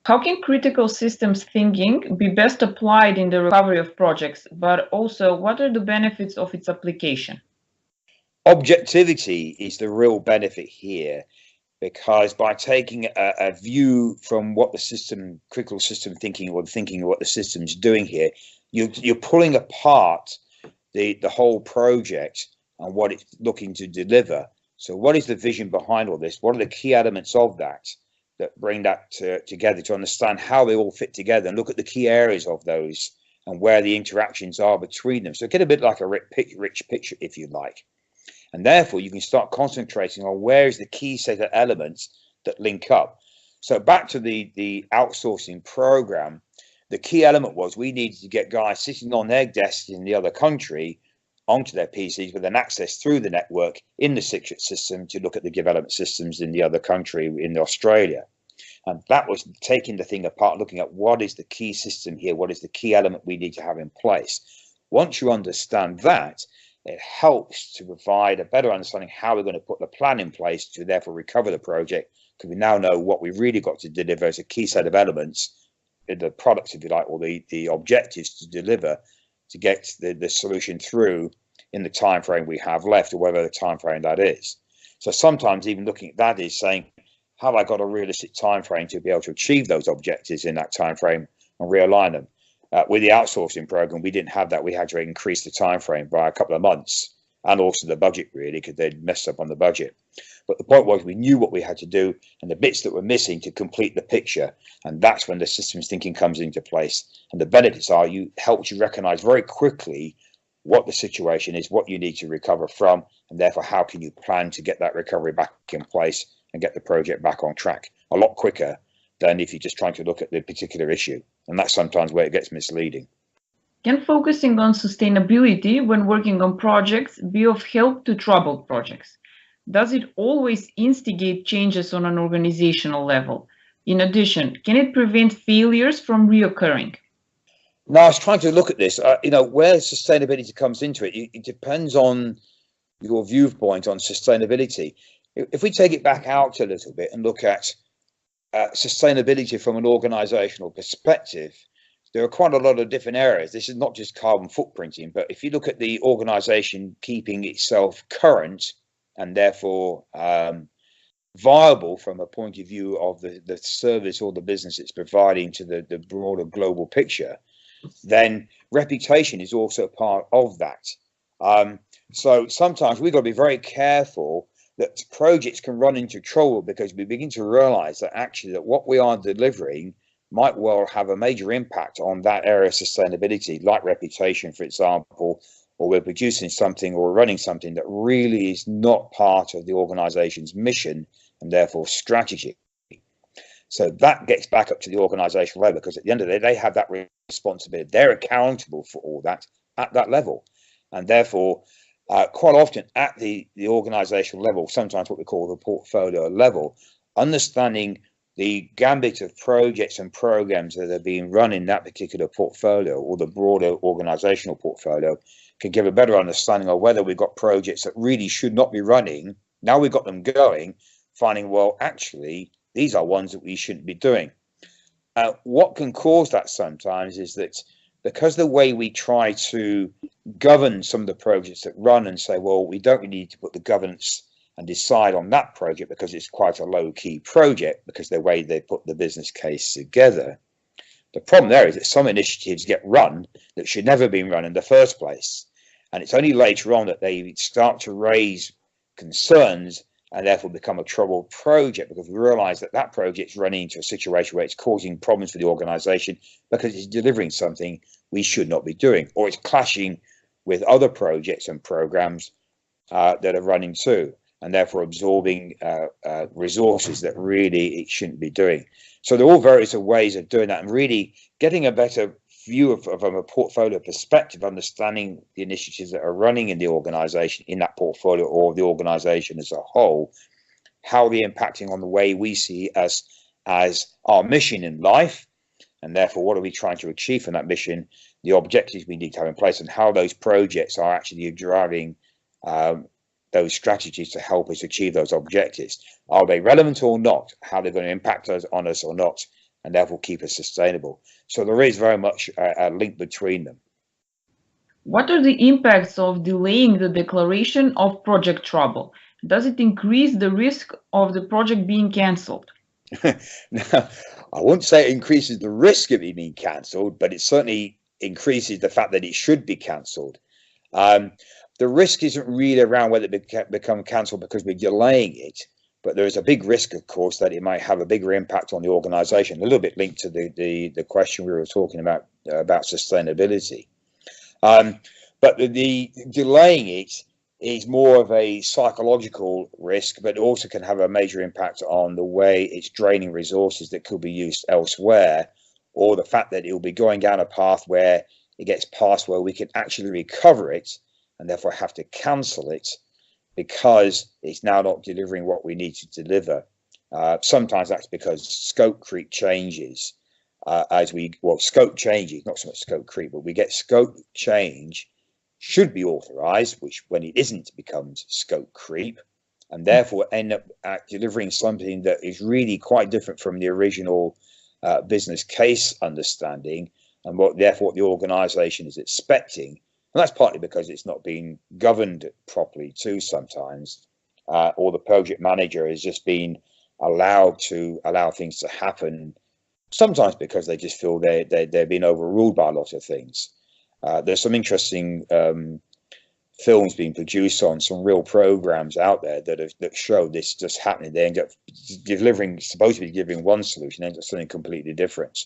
How can critical systems thinking be best applied in the recovery of projects, but also what are the benefits of its application? Objectivity is the real benefit here, because by taking a view from what the system, critical system thinking, or thinking of what the system's doing here, you're pulling apart the whole project and what it's looking to deliver. So what is the vision behind all this? What are the key elements of that that bring that together, to understand how they all fit together and look at the key areas of those and where the interactions are between them. So get a bit like a rich picture, if you like. And therefore, you can start concentrating on where is the key set of elements that link up. So back to the outsourcing program, the key element was we needed to get guys sitting on their desks in the other country onto their PCs with an access through the network in the Citrix system to look at the development systems in the other country, in Australia. And that was taking the thing apart, looking at what is the key system here, what is the key element we need to have in place. Once you understand that, it helps to provide a better understanding how we're going to put the plan in place to therefore recover the project, because we now know what we've really got to deliver as a key set of elements, the products, if you like, or the objectives to deliver to get the solution through in the time frame we have left, or whatever the time frame that is. So sometimes even looking at that is saying, have I got a realistic time frame to be able to achieve those objectives in that time frame and realign them? With the outsourcing program, we didn't have that. We had to increase the time frame by a couple of months, and also the budget, really, because they'd messed up on the budget. But the point was, we knew what we had to do and the bits that were missing to complete the picture, and that's when the systems thinking comes into place. And the benefits are, you helps you recognize very quickly what the situation is, what you need to recover from, and therefore how can you plan to get that recovery back in place and get the project back on track a lot quicker than if you're just trying to look at the particular issue. And that's sometimes where it gets misleading. Can focusing on sustainability when working on projects be of help to troubled projects? Does it always instigate changes on an organizational level? In addition, can it prevent failures from reoccurring? Now, I was trying to look at this, where sustainability comes into it. It depends on your viewpoint on sustainability. If we take it back out a little bit and look at sustainability from an organizational perspective, there are quite a lot of different areas. This is not just carbon footprinting, but if you look at the organization keeping itself current and therefore viable from a point of view of the service or the business it's providing to the broader global picture, then reputation is also part of that. So sometimes we've got to be very careful that projects can run into trouble because we begin to realize that actually that what we are delivering might well have a major impact on that area of sustainability, like reputation, for example, or we're producing something or running something that really is not part of the organization's mission and therefore strategy. So that gets back up to the organizational level, because at the end of the day, they have that responsibility. They're accountable for all that at that level. And therefore, quite often at the organizational level, sometimes what we call the portfolio level, understanding the gambit of projects and programs that are being run in that particular portfolio or the broader organizational portfolio can give a better understanding of whether we've got projects that really should not be running. Now we've got them going, finding, well, actually, these are ones that we shouldn't be doing. What can cause that sometimes is that because the way we try to govern some of the projects that run and say, well, we don't really need to put the governance and decide on that project because it's quite a low-key project, because the way they put the business case together. The problem there is that some initiatives get run that should never have been run in the first place. And it's only later on that they start to raise concerns and therefore become a troubled project, because we realize that that project's running into a situation where it's causing problems for the organization because it's delivering something we should not be doing, or it's clashing with other projects and programs that are running too, and therefore absorbing resources that really it shouldn't be doing. So there are all various ways of doing that, and really getting a better view from a portfolio perspective, understanding the initiatives that are running in the organization, in that portfolio, or the organization as a whole, how they're impacting on the way we see us as our mission in life, and therefore what are we trying to achieve from that mission, the objectives we need to have in place, and how those projects are actually driving those strategies to help us achieve those objectives. Are they relevant or not? How they're going to impact us on us or not? and therefore keep us sustainable. So there is very much a link between them. What are the impacts of delaying the declaration of project trouble? Does it increase the risk of the project being cancelled? Now, I wouldn't say it increases the risk of it being cancelled, but it certainly increases the fact that it should be cancelled. The risk isn't really around whether it become cancelled because we're delaying it, but there is a big risk, of course, that it might have a bigger impact on the organisation. A little bit linked to the question we were talking about sustainability. But the delaying it is more of a psychological risk, but it also can have a major impact on the way it's draining resources that could be used elsewhere, or the fact that it will be going down a path where it gets past where we can actually recover it and therefore have to cancel it because it's now not delivering what we need to deliver. Sometimes that's because scope creep changes scope changes, not so much scope creep, but we get scope change should be authorized, which when it isn't becomes scope creep, and therefore end up delivering something that is really quite different from the original business case understanding and what the organization is expecting. And that's partly because it's not being governed properly too sometimes, or the project manager has just been allowed to allow things to happen, sometimes because they just feel they're being overruled by a lot of things. There's some interesting films being produced on some real programs out there that show this just happening. They end up supposed to be delivering one solution, ends up something completely different.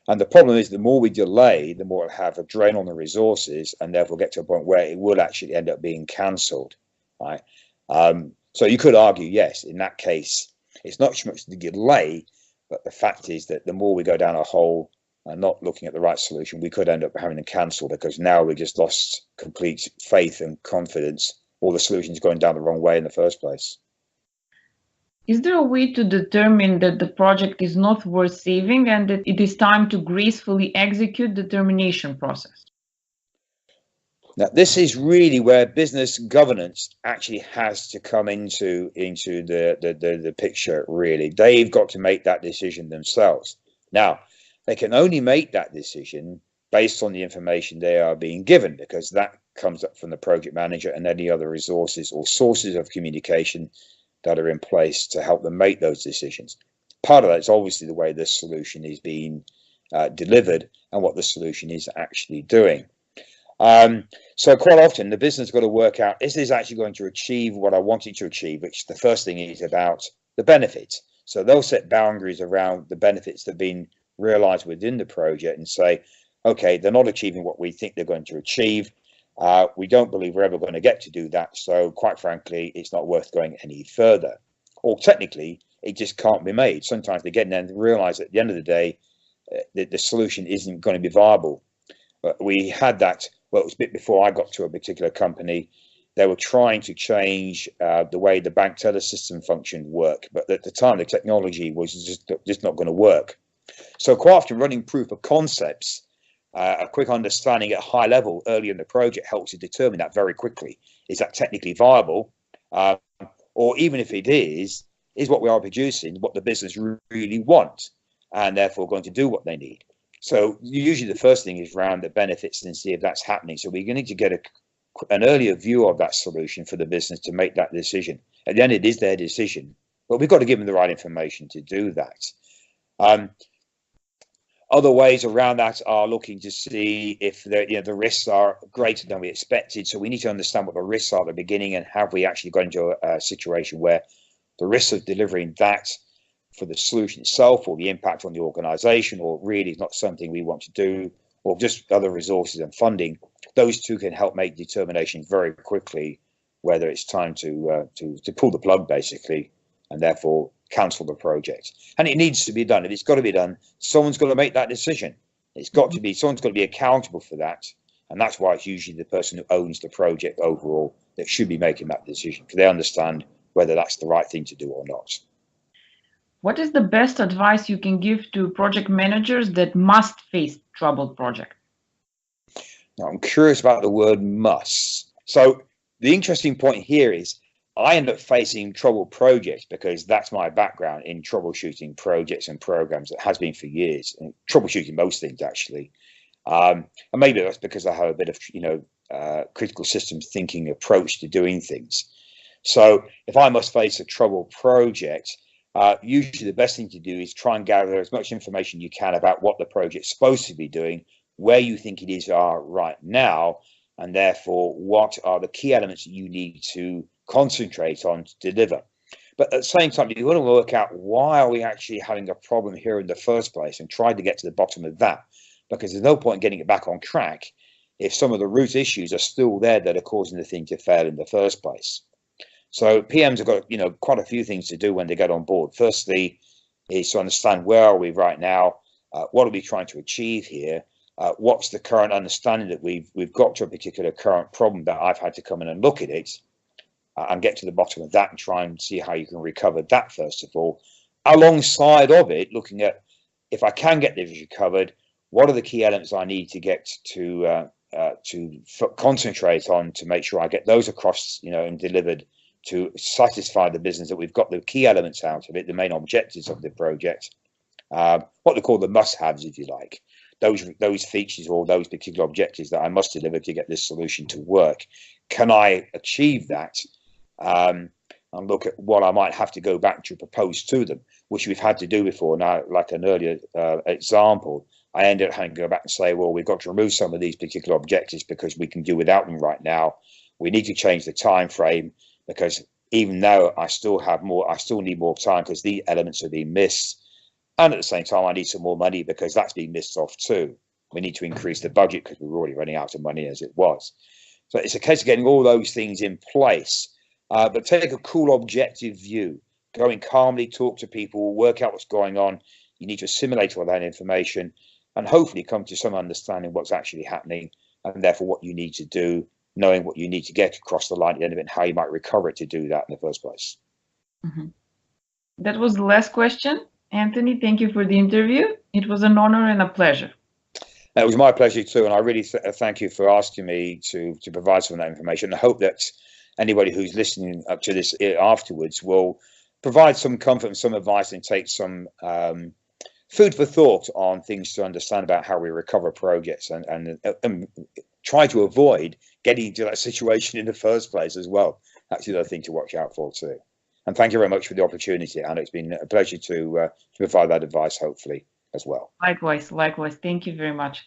And the problem is, the more we delay, the more it'll have a drain on the resources, and therefore get to a point where it will actually end up being cancelled, right? So you could argue, yes, in that case, it's not so much the delay, but the fact is that the more we go down a hole and not looking at the right solution, we could end up having to cancel because now we just lost complete faith and confidence, or the solution's going down the wrong way in the first place. Is there a way to determine that the project is not worth saving and that it is time to gracefully execute the termination process? Now, this is really where business governance actually has to come into the picture, really. They've got to make that decision themselves. Now, they can only make that decision based on the information they are being given, because that comes up from the project manager and any other resources or sources of communication that are in place to help them make those decisions. Part of that is obviously the way this solution is being delivered and what the solution is actually doing. So quite often the business has got to work out, is this actually going to achieve what I want it to achieve, which the first thing is about the benefits. So they'll set boundaries around the benefits that have been realized within the project and say, okay, they're not achieving what we think they're going to achieve. We don't believe we're ever going to get to do that. So quite frankly, it's not worth going any further. Or technically, it just can't be made. Sometimes they get in there and realize at the end of the day, the solution isn't going to be viable. But we had that, well, it was a bit before I got to a particular company. They were trying to change the way the bank teller system function worked. But at the time, the technology was just not going to work. So quite often running proof of concepts, a quick understanding at a high level early in the project helps to determine that very quickly. Is that technically viable? Or even if it is what we are producing what the business really want and therefore going to do what they need? So usually the first thing is around the benefits and see if that's happening. So we're going to need to get an earlier view of that solution for the business to make that decision. At the end, it is their decision, but we've got to give them the right information to do that. Other ways around that are looking to see if the risks are greater than we expected. So we need to understand what the risks are at the beginning, and have we actually got into a situation where the risks of delivering that for the solution itself, or the impact on the organization, or really not something we want to do, or just other resources and funding. Those two can help make determinations very quickly whether it's time to pull the plug, basically, and therefore cancel the project. And it needs to be done. If it's got to be done, someone's got to make that decision. It's got to be, someone's got to be accountable for that. And that's why it's usually the person who owns the project overall that should be making that decision, because they understand whether that's the right thing to do or not. What is the best advice you can give to project managers that must face troubled projects? Now, I'm curious about the word must. So the interesting point here is I end up facing troubled projects because that's my background in troubleshooting projects and programs. It has been for years, and troubleshooting most things actually. And maybe that's because I have a bit of, critical systems thinking approach to doing things. So if I must face a troubled project, usually the best thing to do is try and gather as much information you can about what the project's supposed to be doing, where you think it is right now, and therefore what are the key elements that you need to concentrate on to deliver. But at the same time, you want to work out why are we actually having a problem here in the first place and try to get to the bottom of that, because there's no point getting it back on track if some of the root issues are still there that are causing the thing to fail in the first place. So PMs have got, quite a few things to do when they get on board. Firstly, is to understand where are we right now, what are we trying to achieve here, what's the current understanding that we've got to a particular current problem that I've had to come in and look at it and get to the bottom of that and try and see how you can recover that first of all. Alongside of it, looking at if I can get this recovered, what are the key elements I need to get to concentrate on to make sure I get those across, and delivered to satisfy the business that we've got the key elements out of it, the main objectives of the project, what they call the must-haves, if you like, those features or those particular objectives that I must deliver to get this solution to work. Can I achieve that? And look at what I might have to go back to propose to them, which we've had to do before. Now, like an earlier example, I ended up having to go back and say, well, we've got to remove some of these particular objectives because we can do without them right now. We need to change the time frame because even though I still need more time because the elements are being missed. And at the same time, I need some more money because that's being missed off too. We need to increase the budget because we were already running out of money as it was. So it's a case of getting all those things in place, but take a cool, objective view. Go in calmly, talk to people, work out what's going on. You need to assimilate all that information and hopefully come to some understanding what's actually happening and therefore what you need to do, knowing what you need to get across the line at the end of it and how you might recover it to do that in the first place. Mm-hmm. That was the last question. Anthony, thank you for the interview. It was an honor and a pleasure. It was my pleasure too, and I really thank you for asking me to provide some of that information. I hope that anybody who's listening up to this afterwards will provide some comfort and some advice and take some food for thought on things to understand about how we recover projects and try to avoid getting into that situation in the first place as well. That's the other thing to watch out for too. And thank you very much for the opportunity, Anna. It's been a pleasure to provide that advice, hopefully, as well. Likewise. Thank you very much.